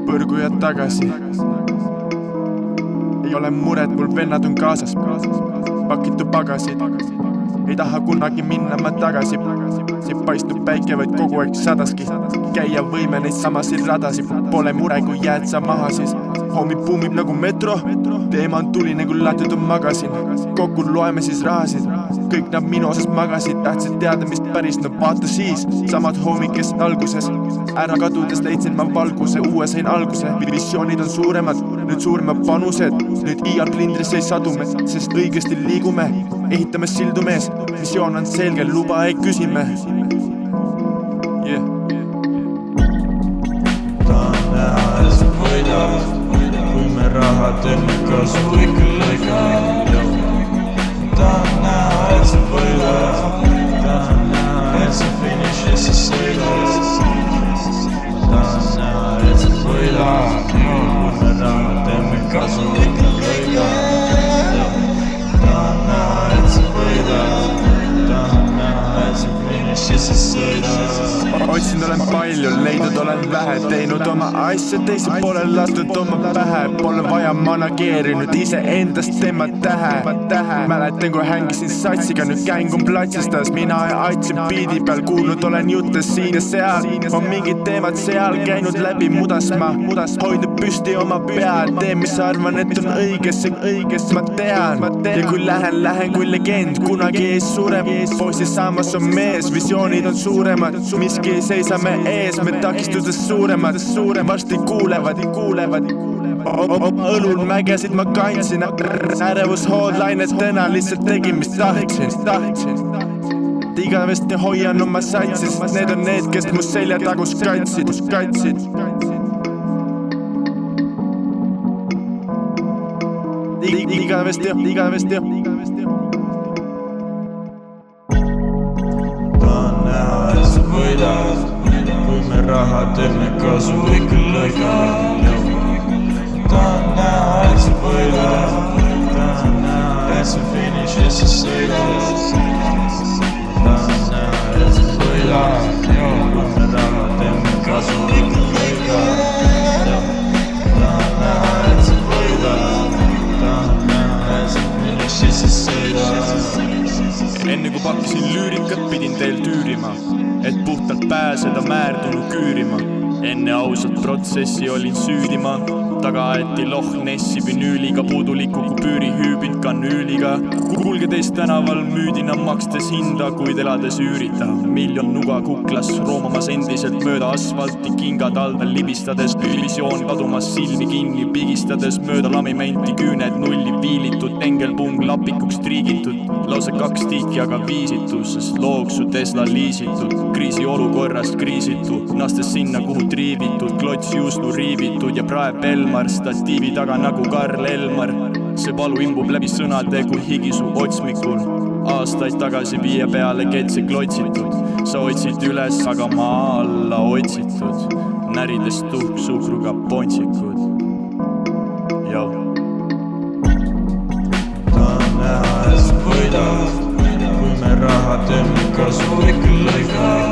Põrgujad tagasi. Ei ole muret, mul vennad on kaasas. Pakitu pagasid. Ei taha kunagi minna ma tagasi. Siin paistub päike, vaid kogu aeg sadaski. Käia võime neid samasid radasid. Pole mure, kui jääd sa maha siis. Hommi puumib nagu metro. Teema on tuline, kui latud on magasin. Kokku loeme siis rahasid. Kõik nad minu osas magasid. Tahtsid teada, mis päris, no vaata siis. Samad hoomid, kes alguses. Ära kadudes leidsin ma valguse. Uue sain alguse. Visioonid on suuremad. Nüüd suuremad panused. Nüüd iial klindris ei sadume. Sest õigesti liigume. Ehitame sildu mees. Visioon on selge, luba ei küsime. Tahan näha, et sa võidad. Kui me raha teeme kasu ikka lõigame. Tahan näha, et sa võidad. Tahan näha, et sa finišisse sõidad. Tahan näha, et sa võidad. Kui me raha teeme kasu ikka lõigame. Tahan näha, et sa võidad. Tahan näha, et sa finišisse sõidad. Otsinud olen palju, leidnud olen vähe. Teinud oma asja, teisi pole lastud oma pähe. Pole vaja manageerinud iseendast tema tähe. Mäletan, kui hängisin satsiga, nüüd gäng on platsistas. Mina aitsin biidi peal, kuulnud olen jutte siin ja seal. On mingid teemad seal, käinud läbi mudas ma. Hoidnud püsti oma pead, teen mis arvan, et on õiges ma tean. Ja kui lähen kui legend, kunagi ei sure. Poisi saamas on mees, visioonid on suuremad. Miski ei seisa me ees, me takistustes suuremad. Varsti kuulevad. Oma õlul mägesid ma kandsin. Ärevus hoodlainetena lihtsalt tegin, mis tahtsin. Igavesti hoian oma satsis. Need on need, kes mu selja tagus kaitsid. Igavesti. Tahan näha, et sa võidad. Kui me raha teeme kasu ikka lõigame. Tahan näha, et sa võidad. Tahan näha, et sa finišisse sõidad. Tahan näha, et sa võidad. Kui me raha teeme kasu ikka lõigame. Tahan näha, et sa võidad. Tahan näha, et sa finišisse sõidad. Enne kui pakkisin lüürikat, pidin teil tüürima, et puhtalt pääseda määrdunu küürima. Enne ausat protsessi olin süüdima. Taga aeti Loch Nessi vinüüliga, puuduliku kupüüri hüübind kanüüliga. Kuulge teist tänaval müüdina makstes hinda, kuid elades üürita. Miljon nuga kuklas, roomamas endiselt mööda asfalti, kingad aldal libistades. Visioon kadumas silmi kinni pigistades, mööda lamimenti küüned nulli viilitud. Engelpung lapikuks triigitud, lause 2 tiiki aga viisitu, sest looksu Tesla liisitud. Kriisi olukorrast kriisitu, nastes sinna kuhu triivitud. Klots juuslu riivitud ja praepelmar statiivi taga nagu Karl Elmar. See valu imbub läbi sõnade kui higisu otsmikul. Aastaid tagasi 5 peale ketse klotsitud. Sa otsid üles, aga maa alla otsitud. Närides tuhksuhkruga pontsikud. Tahan näha, et sa võidad. Kui me raha teeme kasu ikka lõigame.